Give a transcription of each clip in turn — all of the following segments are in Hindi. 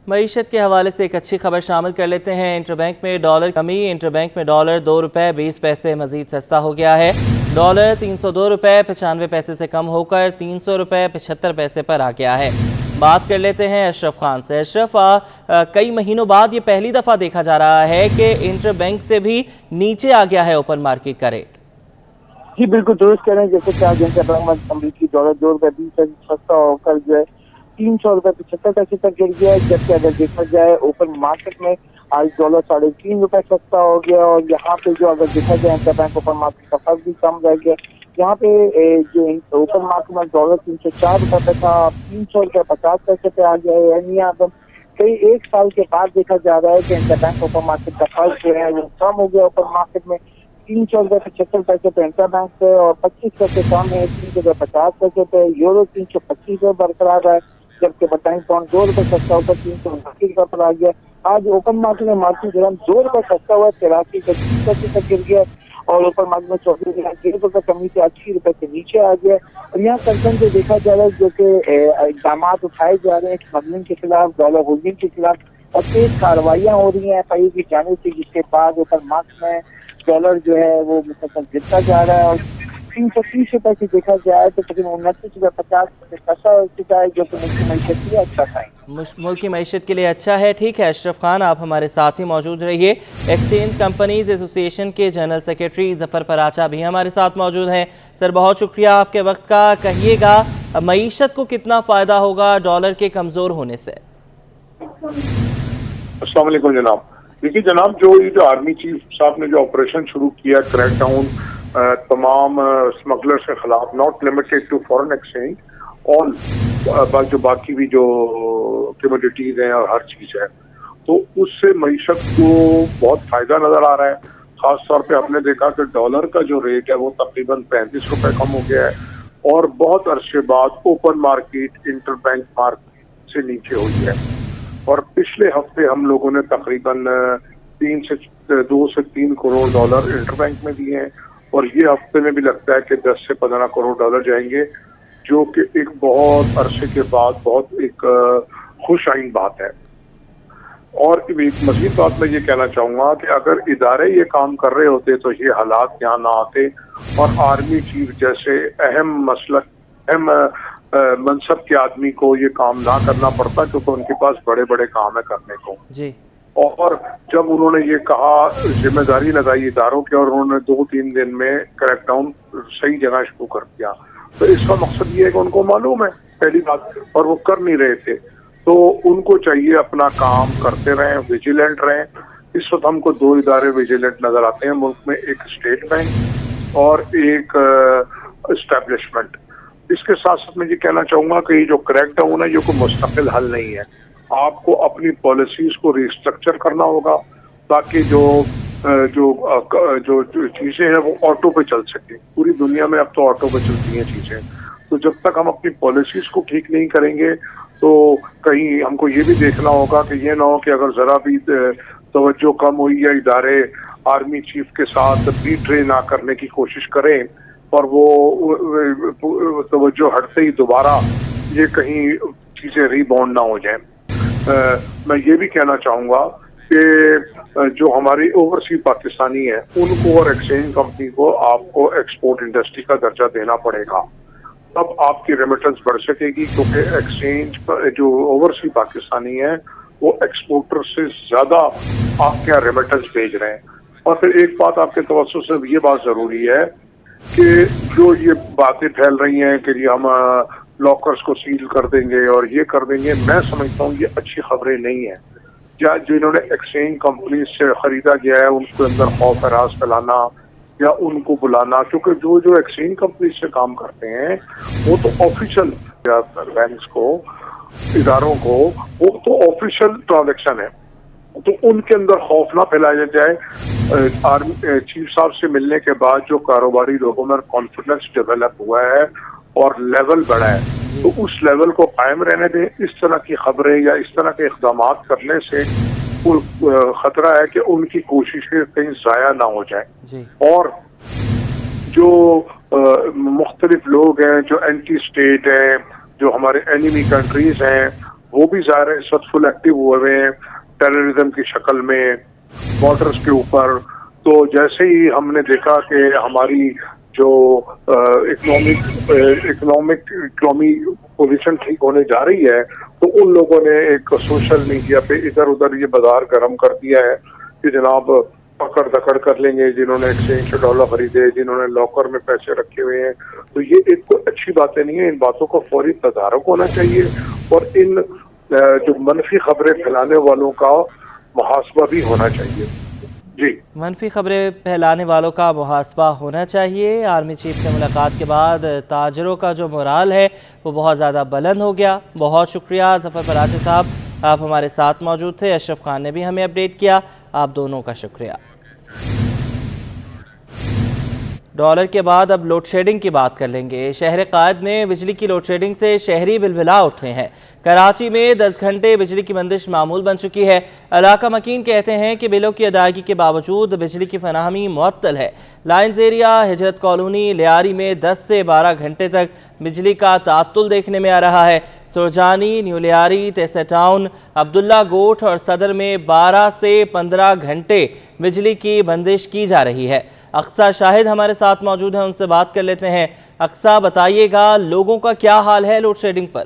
मईशत के हवाले से एक अच्छी खबर शामिल कर लेते हैं। इंटरबैंक में डॉलर कमी। इंटरबैंक में डॉलर 2 रुपये 20 पैसे मजीद सस्ता हो गया है। डॉलर 302 रुपये 95 पैसे से कम होकर 300 रुपये 75 पैसे पर आ गया है। बात कर लेते हैं अशरफ खान से। अशरफ, कई महीनों बाद ये पहली दफ़ा देखा जा रहा है कि इंटरबैंक से भी नीचे आ गया है ओपन मार्केट का रेट। जी बिल्कुल दुरुस्त कह रहे हैं। जैसे 4 घंटे बाद अमरीकी डॉलर 2 रुपये 20 पैसे सस्ता होकर जो है 300 रुपये 75 पैसे तक गिर गया है। जबकि अगर देखा जाए ओपन मार्केट में आज डॉलर 3.5 रुपये सस्ता हो गया। और यहाँ पे जो अगर देखा जाए इंटरबैंक ओपन मार्केट का फर्क भी कम रह गया। यहाँ पे जो ओपन मार्केट में डॉलर 304 रुपये पे था, 300 रुपये 50 पैसे पे आ गया है। यानी यहाँ पर कई एक साल के बाद देखा जा रहा है कि इंटरबैंक ओपन मार्केट का फर्क जो है वो कम हो गया। ओपन मार्केट में 300 रुपये 75 पैसे पे इंटरबैंक पे और 25 पैसे कम है 300 रुपये 50 पैसे पे। यूरो 325 रुपये बरकरार है। जबकि बताएं पाउंड 2 रुपये सस्ता होकर 380 रुपये पर आ गया। आज ओपन मार्केट में मार्केट ग्राम 2 रुपये सस्ता हुआ 83 का 30 पैसे तक गिर गया। और ओपन मार्केट में 24 रुपये कमी से 80 रुपये से नीचे आ गया। और यहाँ कंसर्न जो देखा जा रहा है जो कि इकदाम उठाए जा रहे हैं स्मगलिंग के खिलाफ, डॉलर होल्डिंग के खिलाफ और तेज कार्रवाइयाँ हो रही हैं FIU की जानिब से, जिसके बाद ओपन मार्केट में डॉलर जो है वो मुसलसल गिरता जा रहा है। और 330 रुपये से देखा जाए तो तकरीबन 29 रुपये 50 पैसे सस्ता हो चुका है, जो कि मुल्क की मईशत के लिए अच्छा था। मुल्क की मईशत के लिए अच्छा है। ठीक है अशरफ खान, आप हमारे साथ ही मौजूद रहिए। एक्सचेंज कंपनीज एसोसिएशन के जनरल सेक्रेटरी जफर पराचा भी हमारे साथ मौजूद हैं। सर, बहुत शुक्रिया आपके वक्त का। कहिएगा मईशत को कितना फ़ायदा होगा डॉलर के कमज़ोर होने से? अस्सलाम वालेकुम जनाब। देखिए जनाब, जो आर्मी चीफ साहब ने जो ऑपरेशन शुरू किया क्रैकडाउन तमाम स्मगलर्स के खिलाफ, not limited to foreign exchange, all जो बाकी भी जो कमोडिटीज हैं और हर चीज है, तो उससे मईशत को बहुत फायदा नजर आ रहा है। खास तौर पे आपने देखा कि डॉलर का जो रेट है वो तकरीबन 35 रुपए कम हो गया है और बहुत अरसे बाद ओपन मार्केट इंटरबैंक मार्केट से नीचे हुई है। और पिछले हफ्ते हम लोगों ने तकरीबन 2 से 3 करोड़ डॉलर इंटरबैंक में दिए हैं और ये हफ्ते में भी लगता है कि 10 से 15 करोड़ डॉलर जाएंगे, जो कि एक बहुत अरसे के बाद बहुत एक खुश आइन बात है। और एक मज़ीद बात मैं ये कहना चाहूँगा कि अगर इदारे ये काम कर रहे होते तो ये हालात यहाँ ना आते और आर्मी चीफ जैसे अहम मनसब के आदमी को ये काम ना करना पड़ता, क्योंकि उनके पास बड़े बड़े काम है करने को जी। और जब उन्होंने ये कहा, जिम्मेदारी लगाई इदारों की और उन्होंने 2-3 दिन में क्रैकडाउन सही जगह शुरू कर दिया, तो इसका मकसद ये है कि उनको मालूम है पहली बात, और वो कर नहीं रहे थे, तो उनको चाहिए अपना काम करते रहें, विजिलेंट रहें। इस वक्त हमको 2 इदारे विजिलेंट नजर आते हैं मुल्क में, एक स्टेट बैंक और एक एस्टेब्लिशमेंट। इसके साथ साथ मैं ये कहना चाहूंगा कि जो क्रैकडाउन है ये कोई मुस्तकिल हल नहीं है। आपको अपनी पॉलिसीज को रिस्ट्रक्चर करना होगा ताकि जो चीजें हैं वो ऑटो पे चल सके। पूरी दुनिया में अब तो ऑटो पे चलती हैं चीजें, तो जब तक हम अपनी पॉलिसीज को ठीक नहीं करेंगे तो कहीं हमको ये भी देखना होगा कि ये ना हो कि अगर जरा भी तवज्जो कम हुई या इदारे आर्मी चीफ के साथ बीट्रे ना करने की कोशिश करें और वो तवज्जो हटते ही दोबारा ये कहीं चीजें रीबाउंड ना हो जाएं। मैं ये भी कहना चाहूँगा कि जो हमारी ओवरसीज पाकिस्तानी है उनको और एक्सचेंज कंपनी को आपको एक्सपोर्ट इंडस्ट्री का दर्जा देना पड़ेगा, तब आपकी रेमिटेंस बढ़ सकेगी, क्योंकि एक्सचेंज जो ओवरसीज पाकिस्तानी है वो एक्सपोर्टर से ज्यादा आपके यहाँ रेमिटेंस भेज रहे हैं। और फिर एक बात आपके तवज्जो से ये बात जरूरी है कि जो ये बातें फैल रही हैं कि हम लॉकर्स को सील कर देंगे और ये कर देंगे, मैं समझता हूँ ये अच्छी खबरें नहीं है। या जो इन्होंने एक्सचेंज कंपनी से खरीदा गया है उनके अंदर खौफ हरास फैलाना या उनको बुलाना, क्योंकि जो एक्सचेंज कंपनी से काम करते हैं वो तो ऑफिशियल बैंक्स को, इदारों को, वो तो ऑफिशियल ट्रांजेक्शन है, तो उनके अंदर खौफ ना फैलाया जाए। आर्मी चीफ साहब से मिलने के बाद जो कारोबारी लोगों में कॉन्फिडेंस डेवलप हुआ है और लेवल बढ़ा है, तो उस लेवल को कायम रहने दें। इस तरह की खबरें या इस तरह के इक़दाम करने से खतरा है कि उनकी कोशिशें कहीं ज़ाया ना हो जाए। और जो मुख्तलिफ लोग हैं जो एंटी स्टेट हैं, जो हमारे एनिमी कंट्रीज हैं, वो भी ज़ाहिर है इस वक्त फुल एक्टिव हुए हैं टेररिज्म की शक्ल में बॉर्डर्स के ऊपर। तो जैसे ही हमने देखा कि हमारी जो इकोनॉमी पोजीशन ठीक होने जा रही है, तो उन लोगों ने एक सोशल मीडिया पे इधर उधर ये बाजार गर्म कर दिया है कि जनाब पकड़ दकड़ कर लेंगे जिन्होंने एक्सचेंज से डॉलर खरीदे, जिन्होंने लॉकर में पैसे रखे हुए हैं। तो ये एक कोई अच्छी बातें नहीं है, इन बातों को फौरी तदारक होना चाहिए और इन जो मनफी खबरें फैलाने वालों का मुहासबा भी होना चाहिए। जी, मनफी खबरें फैलाने वालों का मुहासबा होना चाहिए। आर्मी चीफ से मुलाकात के बाद ताजरों का जो मोराल है वो बहुत ज़्यादा बुलंद हो गया। बहुत शुक्रिया ज़फ़र फराती साहब, आप हमारे साथ मौजूद थे। अशरफ खान ने भी हमें अपडेट किया, आप दोनों का शुक्रिया। डॉलर के बाद अब लोड शेडिंग की बात कर लेंगे। शहर कायद में बिजली की लोड शेडिंग से शहरी बिलबिला उठे हैं। कराची में 10 घंटे बिजली की बंदिश मामूल बन चुकी है। इलाका मकीन कहते हैं कि बिलों की अदायगी के बावजूद बिजली की फराहमी मुअत्तल है। लाइन्स एरिया, हिजरत कॉलोनी, लियारी में 10 से 12 घंटे तक बिजली का तात्तुल देखने में आ रहा है। सुरजानी, न्यू लियारी, तेसा टाउन, अब्दुल्ला गोट और सदर में 12 से 15 घंटे बिजली की बंदिश की जा रही है। अक्सा शाहिद हमारे साथ मौजूद हैं, उनसे बात कर लेते हैं। अक्सा, बताइएगा लोगों का क्या हाल है लोड शेडिंग पर?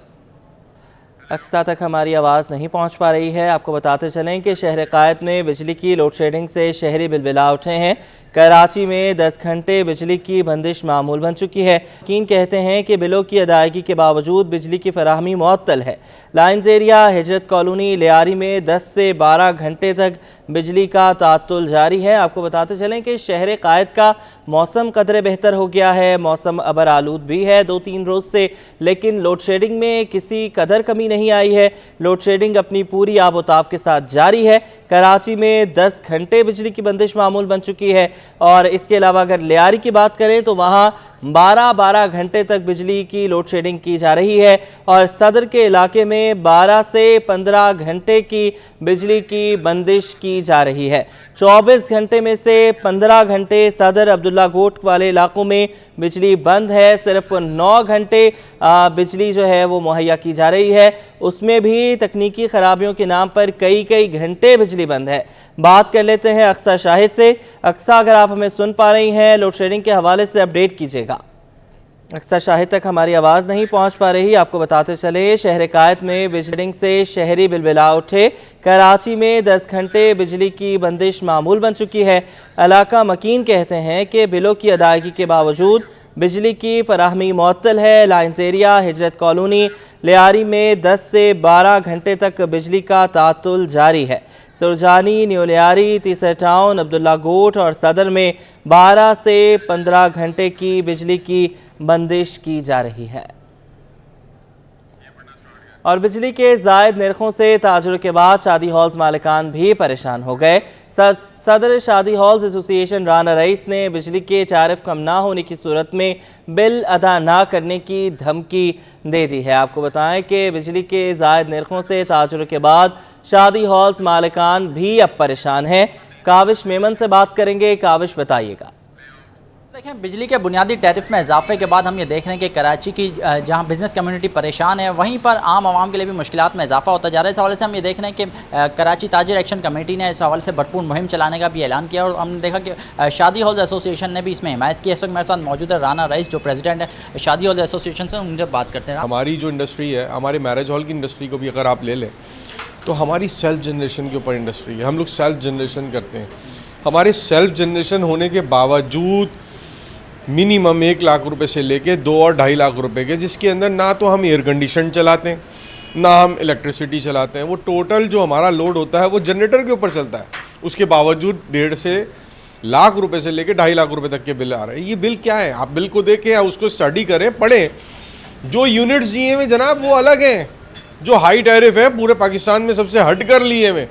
अक्सा तक हमारी आवाज़ नहीं पहुंच पा रही है। आपको बताते चलें कि शहर कायद में बिजली की लोड शेडिंग से शहरी बिलबिला उठे हैं। कराची में 10 घंटे बिजली की बंदिश मामूल बन चुकी है। यकीन कहते हैं कि बिलों की अदायगी के बावजूद बिजली की फराहमी मुअत्तल है। लाइन्स एरिया, हिजरत कॉलोनी, लियारी में 10 से 12 घंटे तक बिजली का तात्तुल जारी है। आपको बताते चलें कि शहर कायद का मौसम कदरे बेहतर हो गया है। मौसम अबर आलूद भी है 2-3 रोज़ से, लेकिन लोड शेडिंग में किसी कदर कमी नहीं आई है। लोड शेडिंग अपनी पूरी आबोताब के साथ जारी है। कराची में 10 घंटे बिजली की बंदिश मामूल बन चुकी है और इसके अलावा अगर लियारी की बात करें तो वहाँ 12-12 घंटे तक बिजली की लोड शेडिंग की जा रही है और सदर के इलाके में 12 से 15 घंटे की बिजली की बंदिश की जा रही है। 24 घंटे में से 15 घंटे सदर अब्दुल्ला गोट वाले इलाकों में बिजली बंद है। सिर्फ 9 घंटे बिजली जो है वो मुहैया की जा रही है, उसमें भी तकनीकी खराबियों के नाम पर कई घंटे बिजली बंद है। बात कर लेते हैं अक्सा शाहिद से। अक्सा, अगर आप हमें सुन पा रही हैं, लोड शेडिंग के हवाले से अपडेट कीजिएगा। अक्सा शाहिद तक हमारी आवाज़ नहीं पहुंच पा रही। आपको बताते चले शहर कायद में बिजली से शहरी बिलबिला उठे। कराची में 10 घंटे बिजली की बंदिश मामूल बन चुकी है। इलाका मकीन कहते हैं कि बिलों की अदायगी के बावजूद बिजली की फराहमी मुअत्तल है। लाइन्स एरिया, हिजरत कॉलोनी, लियारी में 10 से 12 घंटे तक बिजली का तात्तुल जारी है। सुरजानी, न्यू लियारी, तीसरा टाउन, अब्दुल्ला गोट और सदर में 12 से 15 घंटे की बिजली की बंदिश की जा रही है। और बिजली के जायद निर्खों से ताजुर के बाद शादी हॉल्स मालिकान भी परेशान हो गए। सदर शादी हॉल्स एसोसिएशन राना रईस ने बिजली के टैरिफ कम ना होने की सूरत में बिल अदा ना करने की धमकी दे दी है। आपको बताएं कि बिजली के जायद निर्खों से ताजुर के बाद शादी हॉल्स मालिकान भी अब परेशान हैं। काविश मेमन से बात करेंगे। काविश, बताइएगा। देखें, बिजली के बुनियादी टैरिफ में इजाफे के बाद हम ये देख रहे हैं कि कराची की जहां बिज़नेस कम्युनिटी परेशान है, वहीं पर आम आवाम के लिए भी मुश्किलात में इजाफा होता जा रहा है। इस हवाले से हम ये देख रहे हैं कि कराची ताजिर एक्शन कमेटी ने इस हवाले से भरपूर मुहिम चलाने का भी ऐलान किया और हमने देखा कि शादी हॉल्स एसोसिएशन ने भी इसमें हिमायत की। इस वक्त मेरे साथ मौजूद है राना रईस, जो प्रेसिडेंट है शादी हॉल्स एसोसिएशन से, उनसे बात करते हैं। हमारी जो इंडस्ट्री है, हमारे मैरिज हॉल की इंडस्ट्री को भी अगर आप ले लें तो हमारी सेल्फ जनरेशन के ऊपर इंडस्ट्री है। हम लोग सेल्फ जनरेशन करते हैं। हमारे सेल्फ जनरेशन होने के बावजूद मिनिमम 1 लाख रुपए से लेके 2 और 2.5 लाख रुपए के, जिसके अंदर ना तो हम एयर कंडीशन चलाते हैं ना हम इलेक्ट्रिसिटी चलाते हैं। वो टोटल जो हमारा लोड होता है वो जनरेटर के ऊपर चलता है। उसके बावजूद 1.5 से लाख रुपए से लेके 2.5 लाख रुपए तक के बिल आ रहे हैं। ये बिल क्या है? आप बिल को देखें, उसको स्टडी करें, पढ़ें। जो यूनिट्स दिए हुए जनाब वो अलग हैं। जो हाई टैरिफ है पूरे पाकिस्तान में सबसे हट कर लिए हुए।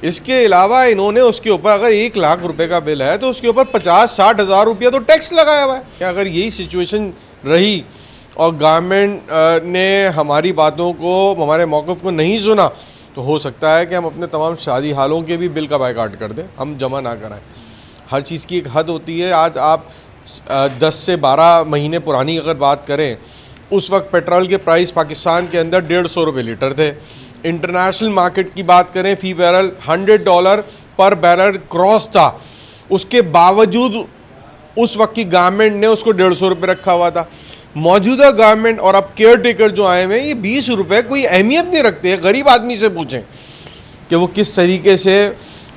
इसके अलावा इन्होंने उसके ऊपर अगर 1 लाख रुपए का बिल है तो उसके ऊपर 50-60 हज़ार रुपया तो टैक्स लगाया हुआ है। अगर यही सिचुएशन रही और गवर्नमेंट ने हमारी बातों को, हमारे मौक़िफ़ को नहीं सुना, तो हो सकता है कि हम अपने तमाम शादी हालों के भी बिल का बायकाट कर दें, हम जमा ना कराएं। हर चीज़ की एक हद होती है। आज आप 10 से 12 महीने पुरानी अगर बात करें, उस वक्त पेट्रोल के प्राइस पाकिस्तान के अंदर 150 रुपये लीटर थे। इंटरनेशनल मार्केट की बात करें, फी बैरल $100 पर बैरल क्रॉस था, उसके बावजूद उस वक्त की गवर्नमेंट ने उसको ₹150 रखा हुआ था। मौजूदा गवर्नमेंट और अब केयर टेकर जो आए हुए हैं, ये ₹20 कोई अहमियत नहीं रखते हैं। गरीब आदमी से पूछें कि वो किस तरीके से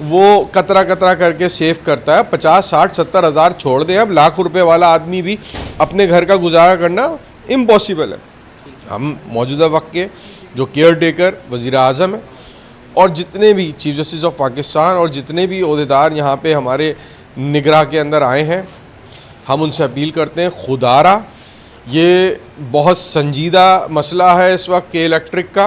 वो कतरा कतरा करके सेव करता है। 50, 60, 70 हज़ार छोड़ दें, अब ₹1,00,000 वाला आदमी भी अपने घर का गुजारा करना इम्पॉसिबल है। हम मौजूदा वक्त के जो केयर टेकर वज़ीर आज़म है और जितने भी चीफ जस्टिस ऑफ पाकिस्तान और जितने भी ओहदेदार यहाँ पे हमारे निगराह के अंदर आए हैं, हम उनसे अपील करते हैं, खुदारा ये बहुत संजीदा मसला है इस वक्त के इलेक्ट्रिक का।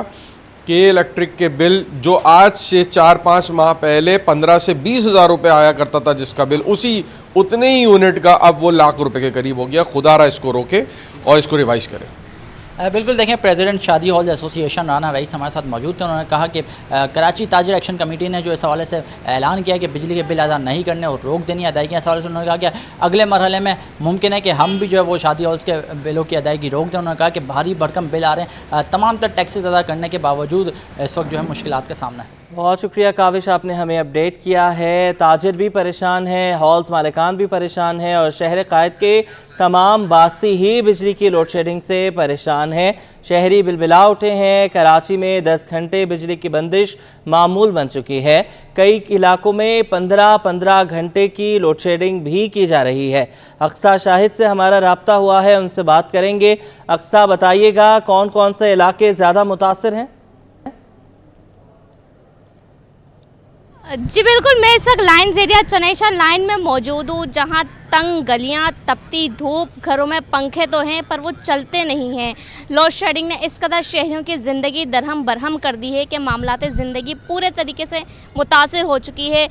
के इलेक्ट्रिक के बिल जो आज से 4-5 माह पहले 15 से 20 हज़ार रुपये आया करता था, जिसका बिल उतने ही यूनिट का अब वो ₹1,00,000 के करीब हो गया। खुदारा इसको रोके और इसको रिवाइज़ करें। बिल्कुल देखें, प्रेसिडेंट शादी हॉल एसोसिएशन राना रईस हमारे साथ मौजूद थे। उन्होंने कहा कि कराची ताजिर एक्शन कमेटी ने जो इस हवाले से ऐलान किया कि बिजली के बिल अदा नहीं करने और रोक देनी अदायगी, इस हवाले से उन्होंने कहा कि अगले मरहले में मुमकिन है कि हम भी जो है वो शादी हॉल्स के बिलों की अदायगी रोक दें। उन्होंने कहा कि भारी भरकम बिल आ रहे हैं, तमाम तर टैक्सेस अदा करने के बावजूद इस वक्त जो है मुश्किलात का सामना है। बहुत शुक्रिया काविश, आपने हमें अपडेट किया है। ताजिर भी परेशान है, हॉल्स मालिकान भी परेशान है और शहर कायद के तमाम बासी ही बिजली की लोड शेडिंग से परेशान है। शहरी बिलबिला उठे हैं। कराची में 10 घंटे बिजली की बंदिश मामूल बन चुकी है। कई इलाकों में 15-15 घंटे की लोड शेडिंग भी की जा रही है। अक्सा शाहिद से हमारा राब्ता हुआ है, उनसे बात करेंगे। अक्सा, बताइएगा कौन कौन से इलाके ज़्यादा मुतासिर हैं? जी बिल्कुल, मैं इस वक्त लाइन्स एरिया चनेशा लाइन में मौजूद हूँ, जहाँ तंग गलियाँ, तपती धूप, घरों में पंखे तो हैं पर वो चलते नहीं हैं। लोड शेडिंग ने इस कदर शहरियों की ज़िंदगी दरहम बरहम कर दी है कि मामलाते ज़िंदगी पूरे तरीके से मुतासिर हो चुकी है।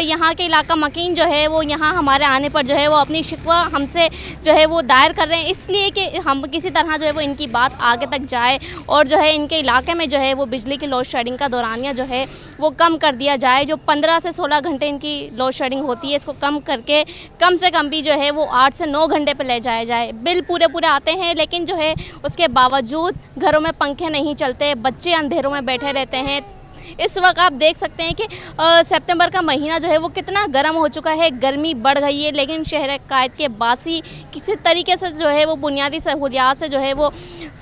यहाँ के इलाका मकीन जो है वो यहाँ हमारे आने पर जो है वो अपनी शिकवा हमसे जो है वो दायर कर रहे हैं, इसलिए कि हम किसी तरह जो है वो इनकी बात आगे तक जाए और जो है इनके इलाके में जो है वो बिजली की लोड शेडिंग का दौरानिया जो है वो कम कर दिया जाए। जो 15 से 16 घंटे इनकी लोड शेडिंग होती है, इसको कम करके कम से कम भी जो है वो 8 से 9 घंटे पे ले जाया जाए। बिल पूरे आते हैं, लेकिन जो है उसके बावजूद घरों में पंखे नहीं चलते, बच्चे अंधेरों में बैठे रहते हैं। इस वक्त आप देख सकते हैं कि सितंबर का महीना जो है वो कितना गर्म हो चुका है, गर्मी बढ़ गई है, लेकिन शहर कायद के बासी किसी तरीके से जो है वो बुनियादी सहूलियात से जो है वो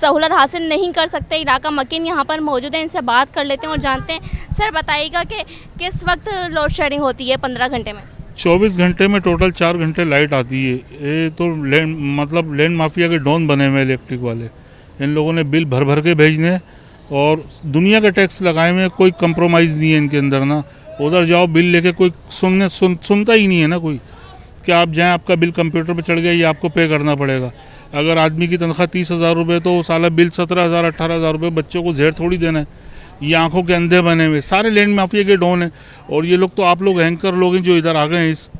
सहूलत हासिल नहीं कर सकते। इलाका मकीन यहाँ पर मौजूद है, इनसे बात कर लेते हैं और जानते हैं। सर बताइएगा कि किस वक्त लोड शेडिंग होती है 15 घंटे में? 24 घंटे में टोटल 4 घंटे लाइट आती है। ये तो लैंड माफिया के डॉन बने हुए इलेक्ट्रिक वाले, इन लोगों ने बिल भर भर के भेजने और दुनिया के टैक्स लगाए हुए, कोई कंप्रोमाइज़ नहीं है इनके अंदर ना। उधर जाओ बिल लेके कोई सुनता ही नहीं है ना कोई, कि आप जाएं आपका बिल कंप्यूटर पे चढ़ गया, ये आपको पे करना पड़ेगा। अगर आदमी की तनख्वाह 30,000 रुपये तो साला बिल 17,000 18,000 रुपये, बच्चों को जहर थोड़ी देना है। ये आंखों के अंधे बने हुए सारे लैंड माफिया के डॉन हैं। और ये लोग तो आप लोग एंकर लोग हैं जो इधर आ गए हैं, इस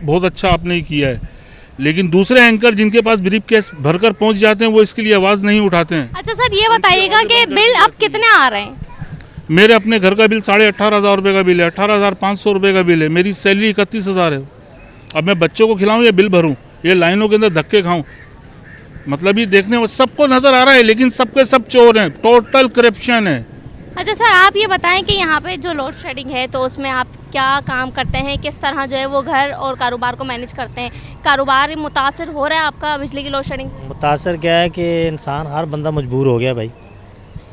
बहुत अच्छा आपने ही किया है, लेकिन दूसरे एंकर जिनके पास ब्रीफ केस भरकर पहुंच जाते हैं वो इसके लिए आवाज़ नहीं उठाते हैं। अच्छा सर, ये बताइएगा कि बिल अब कितने आ रहे हैं? मेरे अपने घर का बिल 18,500 रुपये का बिल है, 18,500 रुपये का बिल है। मेरी सैलरी 31,000 है। अब मैं बच्चों को खिलाऊं या बिल भरूं, ये लाइनों के अंदर धक्के खाऊं? मतलब ये देखने में सबको नज़र आ रहा है, लेकिन सबके सब चोर हैं, टोटल करप्शन है। अच्छा सर, आप ये बताएं कि यहाँ पे जो लोड शेडिंग है तो उसमें आप क्या काम करते हैं, किस तरह जो है वो घर और कारोबार को मैनेज करते हैं? कारोबार मुतासर हो रहा है आपका बिजली की लोड शेडिंग से? मुतासर क्या है कि इंसान, हर बंदा मजबूर हो गया भाई।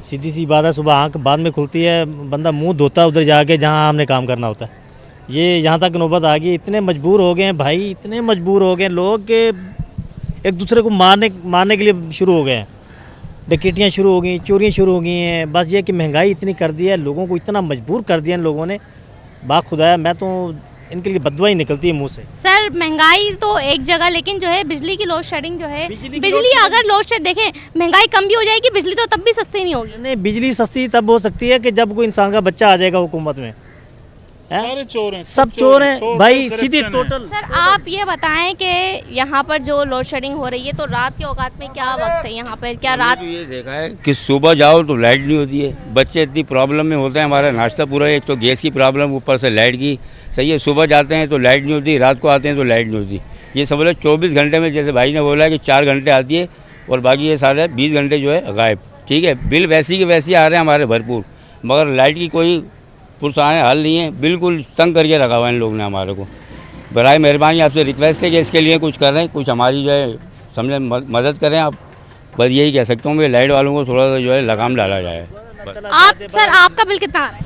सीधी सी बात है, सुबह आँख बाद में खुलती है, बंदा मुंह धोता है उधर जाके जहाँ हमने काम करना होता है। ये यहाँ तक नौबत आ गई, इतने मजबूर हो गए हैं भाई, इतने मजबूर हो गए लोग कि एक दूसरे को मारने के लिए शुरू हो गए हैं। डकैतियाँ शुरू हो गई, चोरियाँ शुरू हो गई हैं। बस ये कि महंगाई इतनी कर दी है, लोगों को इतना मजबूर कर दिया इन लोगों ने, बाखुदाया मैं तो इनके लिए बददुआ ही निकलती है मुंह से। सर महंगाई तो एक जगह, लेकिन जो है बिजली की लोड शेडिंग जो है, बिजली अगर लोड शेड देखें, महंगाई कम भी हो जाएगी, बिजली तो तब भी सस्ती नहीं होगी। नहीं, बिजली सस्ती तब हो सकती है कि जब कोई इंसान का बच्चा आ जाएगा हुकूमत में। सारे चोर हैं, सब चोर हैं भाई, सीधी टोटल। सर आप ये बताएं कि यहाँ पर जो लोड शेडिंग हो रही है तो रात के औकात में क्या वक्त है यहाँ पर? क्या रात? ये देखा है कि सुबह जाओ तो लाइट नहीं होती है, बच्चे इतनी प्रॉब्लम में होते हैं। हमारा नाश्ता पूरा, एक तो गैस की प्रॉब्लम, ऊपर से लाइट की। सही है, सुबह जाते हैं तो लाइट नहीं होती, रात को आते हैं तो लाइट नहीं होती। ये समझ लो 24 घंटे में, जैसे भाई ने बोला कि 4 घंटे आती है और बाकी ये सारे 20 घंटे जो है गायब। ठीक है, बिल वैसी के वैसे आ रहे हैं हमारे भरपूर, मगर लाइट की कोई पुरसाने हल नहीं है, बिल्कुल तंग करके रखा हुआ है इन लोगों ने हमारे को। बराए मेहरबानी आपसे रिक्वेस्ट है कि इसके लिए कुछ कर रहे हैं, कुछ हमारी जो है समझे मदद करें आप। बस यही कह सकता हूँ मैं, लाइट वालों को थोड़ा सा जो है लगाम डाला जाए। आपका बिल कितना आ रहा है?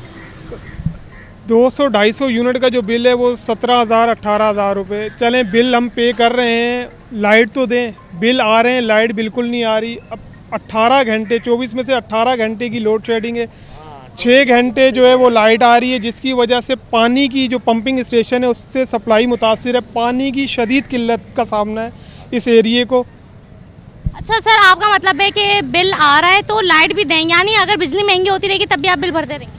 200-250 यूनिट का जो बिल है वो 17,000-18,000 रुपये। चलें बिल हम पे कर रहे हैं, लाइट तो दें, बिल आ रहे हैं, लाइट बिल्कुल नहीं आ रही। अब 18 घंटे 24 में से 18 घंटे की लोड शेडिंग है, 6 घंटे जो है वो लाइट आ रही है, जिसकी वजह से पानी की जो पंपिंग स्टेशन है उससे सप्लाई मुतासिर है। पानी की शदीद किल्लत का सामना है इस एरिए को। अच्छा सर, आपका मतलब है कि बिल आ रहा है तो लाइट भी दें, यानी अगर बिजली महंगी होती रहेगी तब भी आप बिल भरते रहेंगे?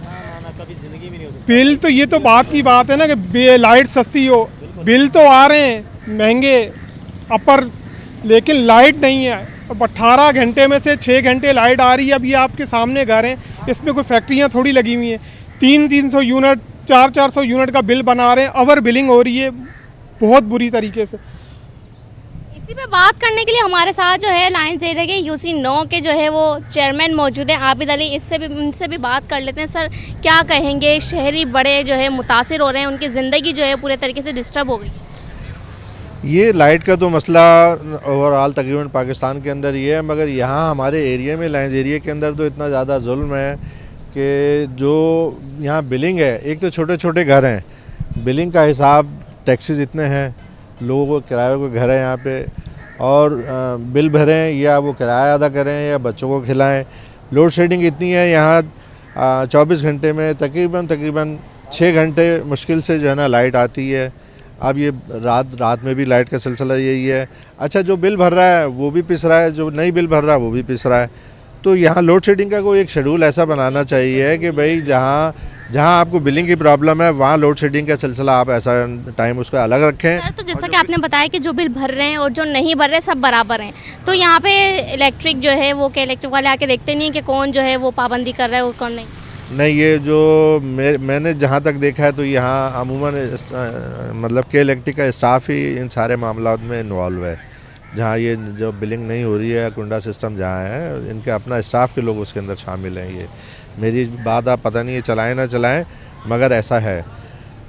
बिल तो ये तो बात की बात है ना कि लाइट सस्ती हो, बिल तो आ रहे हैं महंगे अपर, लेकिन लाइट नहीं है। अब 18 घंटे में से 6 घंटे लाइट आ रही है। अब ये आपके सामने घर हैं, इसमें कोई फैक्ट्रियाँ थोड़ी लगी हुई हैं। 300-300 यूनिट 400-400 यूनिट का बिल बना रहे हैं, ओवर बिलिंग हो रही है बहुत बुरी तरीके से। इसी पे बात करने के लिए हमारे साथ जो है लायंस एरिया के UC9 के जो है वो चेयरमैन मौजूद हैं, आबिद अली। इनसे भी बात कर लेते हैं। सर, क्या कहेंगे? शहरी बड़े जो है मुतासिर हो रहे हैं, उनकी ज़िंदगी जो है पूरे तरीके से डिस्टर्ब हो गई है। ये लाइट का तो मसला ओवरऑल तकरीबन पाकिस्तान के अंदर ये है, मगर यहाँ हमारे एरिया में, लायंस एरिया के अंदर तो इतना ज़्यादा जुल्म है कि जो यहाँ बिलिंग है, एक तो छोटे छोटे घर हैं, बिलिंग का हिसाब, टैक्सेस इतने हैं, लोगों को किराए के घर है यहाँ पे, और बिल भरें या वो किराया अदा करें या बच्चों को खिलाएं। लोड शेडिंग इतनी है यहाँ 24 घंटे में तकरीबन 6 घंटे मुश्किल से जो है ना लाइट आती है। अब ये रात में भी लाइट का सिलसिला यही है। अच्छा, जो बिल भर रहा है वो भी पिस रहा है, जो नहीं बिल भर रहा है वो भी पिस रहा है। तो यहाँ लोड शेडिंग का कोई एक शेड्यूल ऐसा बनाना चाहिए कि भाई जहाँ आपको बिलिंग की प्रॉब्लम है वहाँ लोड शेडिंग का सिलसिला आप ऐसा टाइम उसका अलग रखें। सर, तो जैसा कि आपने बताया कि जो बिल भर रहे हैं और जो नहीं भर रहे हैं सब बराबर हैं, तो यहाँ पे इलेक्ट्रिक जो है वो इलेक्ट्रिक वाले आके देखते नहीं है कि कौन जो है वो पाबंदी कर रहा है और कौन नहीं? नहीं, ये जो मैंने जहाँ तक देखा है तो यहाँ अमूमन मतलब के इलेक्ट्रिक का स्टाफ ही इन सारे मामलों में इन्वॉल्व है। जहाँ ये जो बिलिंग नहीं हो रही है, कुंडा सिस्टम जहाँ है, इनके अपना स्टाफ के लोग उसके अंदर शामिल हैं। ये मेरी बात आप पता नहीं है चलाएं ना चलाएं, मगर ऐसा है।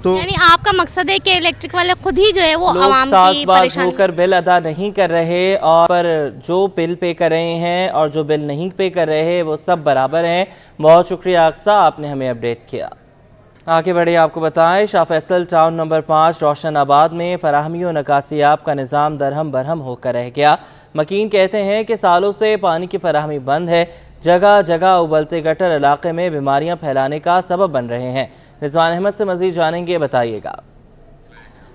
तो यानी आपका मकसद है कि इलेक्ट्रिक वाले खुद ही जो है वो आवाम की साज़बाज़ परेशानी होकर बिल अदा नहीं कर रहे, और पर जो बिल पे कर रहे हैं और जो बिल नहीं पे कर रहे वो सब बराबर हैं। बहुत शुक्रिया अक्सा, आपने हमें अपडेट किया। आगे बढ़े आपको बताएं, शाह फैसल टाउन नंबर 5 रोशनाबाद में फराहमी और नकासियाब का निज़ाम दरहम बरहम होकर रह गया। मकीन कहते हैं कि सालों से पानी की फराहमी बंद है, जगह जगह उबलते गटर इलाके में बीमारियां फैलाने का सबब बन रहे हैं। रिजवान अहमद से मज़ीद जानेंगे, बताइएगा।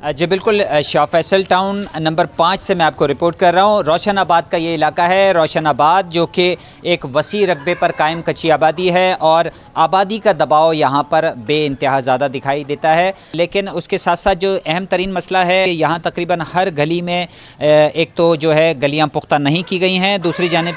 जी बिल्कुल, शाह फैसल टाउन नंबर 5 से मैं आपको रिपोर्ट कर रहा हूँ। रोशनाबाद का ये इलाका है। रोशनाबाद जो कि एक वसी रकबे पर कायम कच्ची आबादी है और आबादी का दबाव यहाँ पर बेइंतहा ज़्यादा दिखाई देता है। लेकिन उसके साथ साथ जो अहम तरीन मसला है, यहाँ तकरीबन हर गली में एक तो जो है गलियाँ पुख्ता नहीं की गई हैं, दूसरी जानिब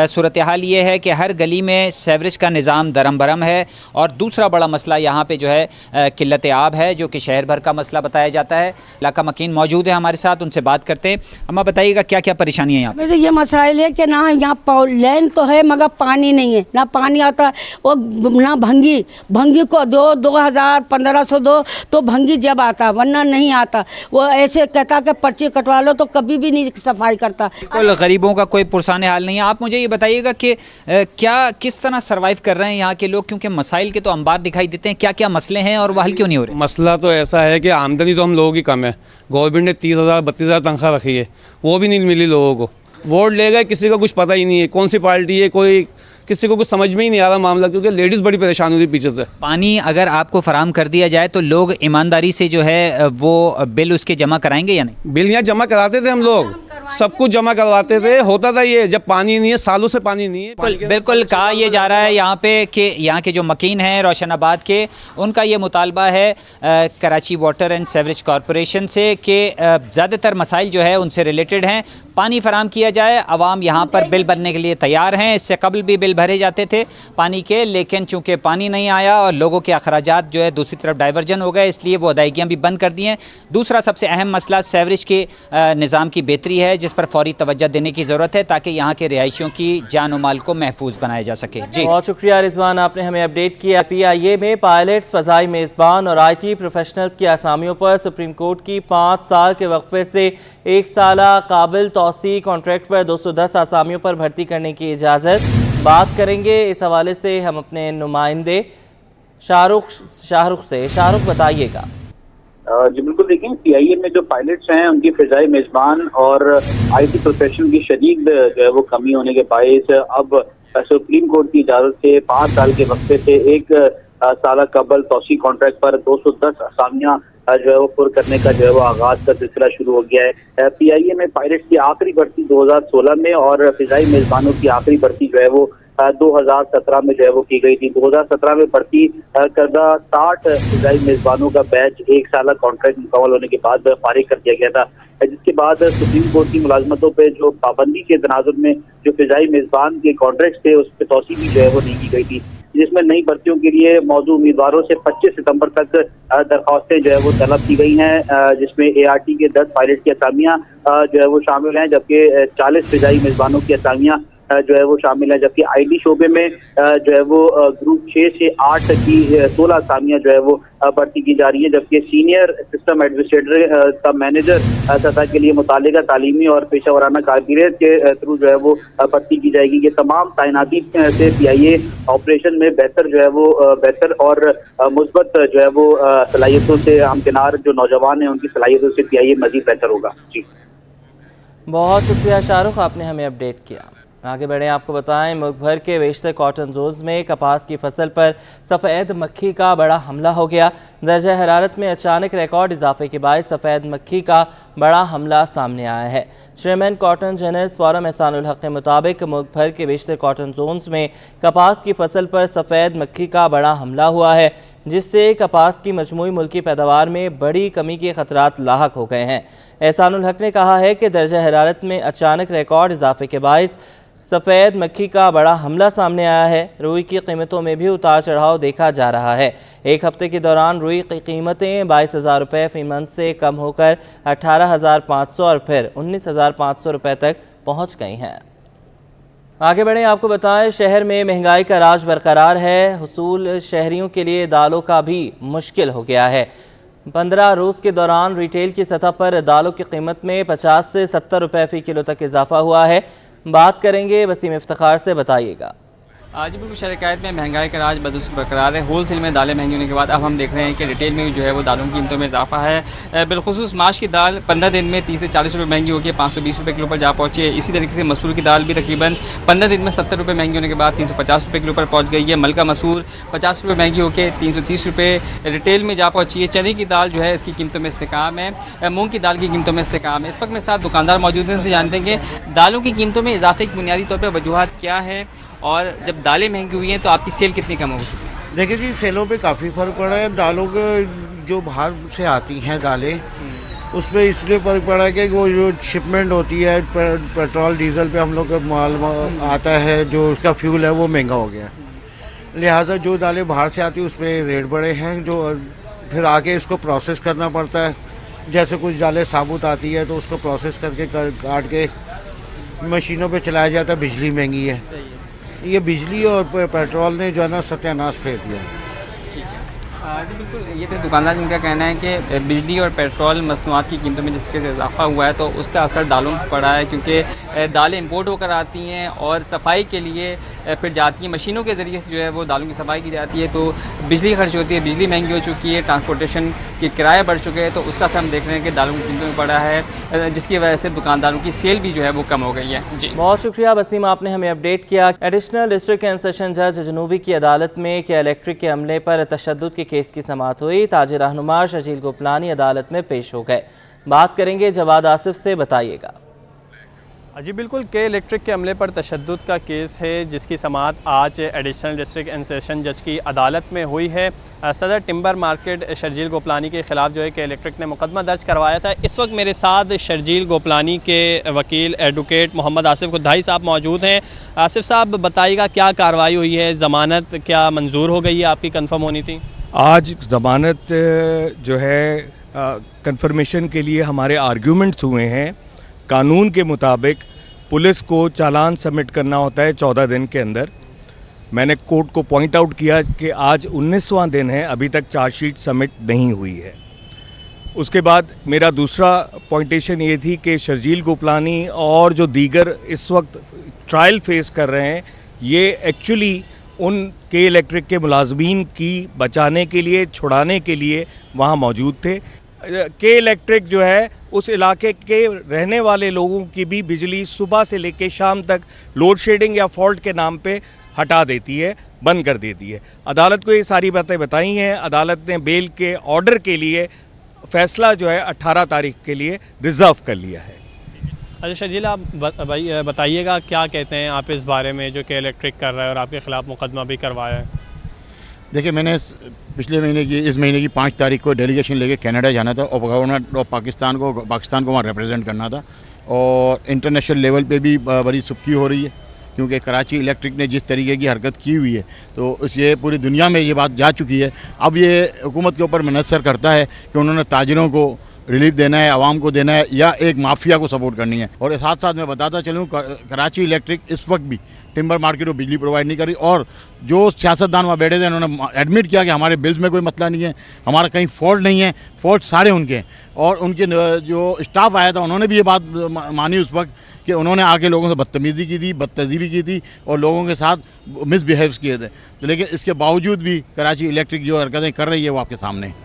सूरत हाल ये है कि हर गली में सेवरेज का निज़ाम दरम बरम है, और दूसरा बड़ा मसला यहाँ पे जो है किल्लत आब है, जो कि शहर भर का मसला बताया जाता है। इलाका मकीन मौजूद है हमारे साथ, उनसे बात करते हैं। अम्मा बताइएगा क्या क्या परेशानी है यहाँ पे? वैसे ये मसाइल है कि ना यहाँ लैंड तो है मगर पानी नहीं है, ना पानी आता, वो ना भंगी को 2000 1500 दो तो भंगी जब आता, वरना नहीं आता। वो ऐसे कहता कि पर्ची कटवा लो, तो कभी भी नहीं सफाई करता। बिल्कुल, गरीबों का कोई पुरसाने हाल नहीं है। आप मुझे ये बताइएगा कि क्या किस तरह सर्वाइव कर रहे हैं यहाँ के लोग, क्योंकि मसाइल के तो अंबार दिखाई देते हैं। क्या क्या मसले हैं और वह हल क्यों नहीं हो रहे? मसला तो ऐसा है कि आमदनी तो हम लोगों की कम है। गवर्नमेंट ने 30,000 32,000 तनख्वाह रखी है, वो भी नहीं मिली लोगों को। वोट ले गए, किसी का कुछ पता ही नहीं है कौन सी पार्टी है, कोई किसी को कुछ समझ में ही नहीं आ रहा मामला, क्योंकि लेडीज़ बड़ी परेशान होती पीछे से। पानी अगर आपको फराम कर दिया जाए तो लोग ईमानदारी से जो है वो बिल उसके जमा कराएंगे या नहीं? बिल यहाँ जमा कराते थे हम लोग, सब कुछ जमा करवाते थे। होता था ये, जब पानी नहीं है, सालों से पानी नहीं है। बिल्कुल कहा यह जा रहा है यहाँ पे कि यहाँ के जो मकीन हैं रोशनाबाद के, उनका ये मुतालबा है Karachi water and sewerage corporation से कि ज़्यादातर मसाइल जो है उनसे रिलेटेड हैं। पानी फराम किया जाए। आवाम यहाँ पर बिल भरने के लिए तैयार हैं। इससे कबल भी बिल भरे जाते थे पानी के, लेकिन चूँकि पानी नहीं आया और लोगों के अखराजात जो है दूसरी तरफ डाइवर्जन हो गए, इसलिए वो अदायगियाँ भी बंद कर दी हैं। दूसरा सबसे अहम मसला सेवरेज के निज़ाम की बेहतरी है, जिस पर फौरी तवज्जो देने की ज़रूरत है ताकि यहाँ के रिहायशियों की जान और माल को महफूज बनाया जा सके। जी बहुत शुक्रिया रिजवान, आपने हमें अपडेट किया। PIA में पायलट्स, फ़ज़ाई मेज़बान और IT प्रोफेशनल्स की आसामियों पर सुप्रीम कोर्ट की 5 साल के वक्फे से 1 साला काबिल तौसी कॉन्ट्रैक्ट पर 210 आसामियों पर भर्ती करने की इजाज़त। बात करेंगे इस हवाले से हम अपने नुमाइंदे शाहरुख से। शाहरुख, बताइएगा। जी बिल्कुल, देखिए PIA में जो पायलट्स हैं उनकी फ़िज़ाई मेज़बान और IT प्रोफेशनल की शदीद जो है वो कमी होने के बायस अब सुप्रीम कोर्ट की इजाज़त से 5 साल के वक्फे से 1 साल कबल तौसी कॉन्ट्रैक्ट पर 210 असामियाँ जो है वो पुर करने का जो है वो आगाज का सिलसिला शुरू हो गया है। PIA में पायलट्स की आखिरी भर्ती 2016 में और फ़िज़ाई मेज़बानों की आखिरी भर्ती जो है वो 2017 में जो है वो की गई थी। 2017 में भर्ती करदा 60 फ़िज़ाई मेज़बानों का बैच 1 साल कॉन्ट्रैक्ट मुकम्मल होने के बाद फारिग कर दिया गया था, जिसके बाद सुप्रीम कोर्ट की मुलाजमतों पे जो पाबंदी के तनाजुर में जो फ़िज़ाई मेज़बान के कॉन्ट्रैक्ट थे उस पर तौसी भी जो है वो नहीं की गई थी, जिसमें नई भर्तियों के लिए मौजूद उम्मीदवारों से 25 सितंबर तक दरख्वास्तें जो है वो तलब की गई हैं, जिसमें ART के 10 पायलट की असामियाँ जो है वो शामिल हैं, जबकि 40 फ़िज़ाई मेज़बानों की असामियाँ जो है वो शामिल है, जबकि IT शोबे में जो है वो ग्रुप 6 से 8 की 16 असामियाँ जो है वो भर्ती की जा रही है, जबकि सीनियर सिस्टम एडमिनिस्ट्रेटर का मैनेजर सतह के लिए मुतालिका तालीमी और पेशा वराना कारगिरियत के थ्रू जो है वो भर्ती की जाएगी। ये तमाम तैनाती से PIA ऑपरेशन में बेहतर जो है वो बेहतर और मुस्बत जो है वो सलाहियतों से हमकिनार जो नौजवान हैं उनकी सलाहियतों से PIA मजीद बेहतर होगा। जी बहुत शुक्रिया शाहरुख, आपने हमें अपडेट किया। आगे बढ़े, आपको बताएं मुल्क भर के बेशतर कॉटन जोन्स में कपास की फसल पर सफ़ेद मक्खी का बड़ा हमला हो गया। दर्जा हरारत में अचानक रिकॉर्ड इजाफे के बाद सफ़ेद मक्खी का बड़ा हमला सामने आया है। Chairman cotton generals forum Ehsanul हक के मुताबिक मुल्क भर के बेशतर कॉटन जोन्स में कपास की फसल पर सफ़ेद मक्खी का बड़ा हमला हुआ है, जिससे कपास की मजमूई मुल्की पैदावार में बड़ी कमी के खतरात लाहक हो गए हैं। एहसानुल हक ने कहा है कि दर्जा हरारत में अचानक रिकॉर्ड इजाफे के बायस सफ़ेद मक्खी का बड़ा हमला सामने आया है। रुई की कीमतों में भी उतार चढ़ाव देखा जा रहा है। एक हफ्ते के दौरान रुई की कीमतें 22,000 रुपये फ़ी मन से कम होकर 18,500 और फिर 19,500 रुपये तक पहुँच गई हैं। आगे बढ़ें, आपको बताएं शहर में महंगाई का राज बरकरार है। हुसूल शहरियों के लिए दालों का भी मुश्किल हो गया है। 15 रोज़ के दौरान रिटेल की सतह पर दालों की कीमत में 50 से 70 रुपये फ़ी किलो तक इजाफा हुआ है। बात करेंगे वसीम इफ्तिखार से, बताइएगा। आज बिल्कुल शहर में महंगाई का राज बरकरार है। होल सेल में दालें महंगी होने के बाद अब हम देख रहे हैं कि रिटेल में भी जो है वो दालों की कीमतों में इजाफा है। बिलखुसूस माश की दाल 15 दिन में 30 से 40 रुपये महंगी होकर 520 रुपये किलो पर जा पहुँची है। इसी तरीके से मसूर की दाल भी तकरीबन 15 दिन में 70 रुपये महंगी होने के बाद 350 रुपये किलो पर पहुँच गई है। मलका मसूर 50 रुपये महंगी होकर 330 रुपये रिटेल में जा पहुँची है। चने की दाल जो है इसकी कीमतों में इस्तेकाम है। मूँग की दाल की कीमतों में इस्तेकाम है। इस वक्त मेरे साथ दुकानदार मौजूद हैं, जानते हैं कि दालों की कीमतों में इजाफे की बुनियादी तौर पर वजूहत क्या है और जब दालें महंगी हुई हैं तो आपकी सेल कितनी कम हो चुकी है? देखिए जी, सेलों पे काफ़ी फ़र्क पड़ा है। दालों के जो बाहर से आती हैं दालें उसमें इसलिए फ़र्क पड़ा है कि वो जो शिपमेंट होती है पेट्रोल डीजल पे हम लोग का माल आता है, जो उसका फ्यूल है वो महंगा हो गया। लिहाजा जो दालें बाहर से आती है उस पर रेट बढ़े हैं, जो फिर आगे इसको प्रोसेस करना पड़ता है। जैसे कुछ दालें साबुत आती है तो उसको प्रोसेस करके काट के मशीनों पे चलाया जाता है। बिजली महंगी है। ये बिजली और पेट्रोल ने जो है ना सत्यानाश फेर दिया। जी बिल्कुल, ये तो दुकानदार जिनका कहना है कि बिजली और पेट्रोल मसनूआत की कीमतों में जिस तरीके से इजाफा हुआ है तो उसका असर दालों पर पड़ा है, क्योंकि दालें इंपोर्ट होकर आती हैं और सफाई के लिए फिर जाती हैं मशीनों के ज़रिए से जो है वो दालों की सफाई की जाती है, तो बिजली खर्च होती है। बिजली महंगी हो चुकी है, ट्रांसपोर्टेशन के किराए बढ़ चुके हैं, तो उसका असर हम देख रहे हैं कि दालों की कीमतों में पड़ा है, जिसकी वजह से दुकानदारों की सेल भी जो है वो कम हो गई है। जी बहुत शुक्रिया वसीम, आपने हमें अपडेट किया। एडिशनल डिस्ट्रिक्ट एंड सेशन जज जनूबी की अदालत में क्या इलेक्ट्रिक के अमले पर तशद्दुद के केस की समाअत हुई। ताजिर रहनुमा शजील गोपलानी अदालत में पेश हो गए। बात करेंगे जवाद आसिफ से, बताइएगा। जी बिल्कुल, के इलेक्ट्रिक के अमले पर तशद्दुद का केस है जिसकी समाअत आज एडिशनल डिस्ट्रिक्ट एंड सेशन जज की अदालत में हुई है। सदर टिम्बर मार्केट शर्जील गोपलानी के ख़िलाफ़ जो है के इलेक्ट्रिक ने मुकदमा दर्ज करवाया था। इस वक्त मेरे साथ शर्जील गोपलानी के वकील एडवोकेट मोहम्मद आसिफ खुदाई साहब मौजूद हैं। आसिफ साहब बताइएगा क्या कार्रवाई हुई है, ज़मानत क्या मंजूर हो गई है, आपकी कन्फर्म होनी थी? आज ज़मानत जो है कंफर्मेशन के लिए हमारे आर्ग्यूमेंट्स हुए हैं। कानून के मुताबिक पुलिस को चालान सबमिट करना होता है 14 दिन के अंदर। मैंने कोर्ट को पॉइंट आउट किया कि आज 19वां दिन है, अभी तक चार्जशीट सबमिट नहीं हुई है। उसके बाद मेरा दूसरा पॉइंटेशन ये थी कि शर्जील गोपलानी और जो दीगर इस वक्त ट्रायल फेस कर रहे हैं, ये एक्चुअली उन के इलेक्ट्रिक के मुलाजमीन की बचाने के लिए, छुड़ाने के लिए वहाँ मौजूद थे। के इलेक्ट्रिक जो है उस इलाके के रहने वाले लोगों की भी बिजली सुबह से लेकर शाम तक लोड शेडिंग या फॉल्ट के नाम पे हटा देती है, बंद कर देती है। अदालत को ये सारी बातें बताई हैं। अदालत ने बेल के ऑर्डर के लिए फैसला जो है 18 तारीख के लिए रिजर्व कर लिया है। अच्छा शर्जील, आप बताइएगा क्या कहते हैं आप इस बारे में जो के इलेक्ट्रिक कर रहा है और आपके ख़िलाफ़ मुकदमा भी करवाया है? देखिए, मैंने पिछले महीने की इस महीने की 5 तारीख को डेलीगेशन लेके कनाडा जाना था और गवर्नमेंट ऑफ पाकिस्तान को वहाँ रिप्रेजेंट करना था। और इंटरनेशनल लेवल पे भी बड़ी सुर्खी हो रही है क्योंकि कराची इलेक्ट्रिक ने जिस तरीके की हरकत की हुई है तो ये पूरी दुनिया में ये बात जा चुकी है। अब ये हुकूमत के ऊपर मुनहसर करता है कि उन्होंने ताजिरों को रिलीफ देना है, आवाम को देना है या एक माफिया को सपोर्ट करनी है। और साथ साथ मैं बताता चलूँ, कराची इलेक्ट्रिक इस वक्त भी टिम्बर मार्केट को बिजली प्रोवाइड नहीं करी। और जो सियासतदान वहाँ बैठे थे उन्होंने एडमिट किया कि हमारे बिल्स में कोई मसला नहीं है, हमारा कहीं फॉल्ट नहीं है, फॉल्ट सारे उनके हैं। और उनके जो स्टाफ आया था उन्होंने भी ये बात मानी उस वक्त कि उन्होंने आके लोगों से बदतमीज़ी की थी, बदतहज़ीबी की थी और लोगों के साथ मिसबिहेव किए थे। तो लेकिन इसके बावजूद भी कराची इलेक्ट्रिक जो हरकतें कर रही है वो आपके सामने है।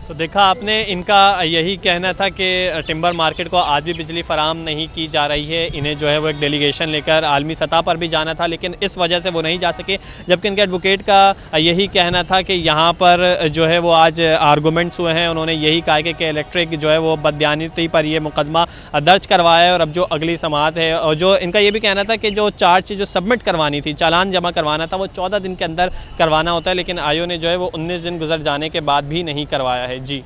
तो देखा आपने, इनका यही कहना था कि टिम्बर मार्केट को आज भी बिजली फराम नहीं की जा रही है। इन्हें जो है वो एक डेलीगेशन लेकर आलमी सतह पर भी जाना था लेकिन इस वजह से वो नहीं जा सके। जबकि इनके एडवोकेट का यही कहना था कि यहाँ पर जो है वो आज आर्गूमेंट्स हुए हैं। उन्होंने यही कहा कि इलेक्ट्रिक जो है वो बदयानती पर ये मुकदमा दर्ज करवाया है और अब जो अगली समाअत है। और जो इनका ये भी कहना था कि जो चार्ज जो सबमिट करवानी थी, चालान जमा करवाना था, वो 14 दिन के अंदर करवाना होता है। लेकिन आयोग ने जो है वो 19 दिन गुजर जाने के बाद भी नहीं करवाया है। जी।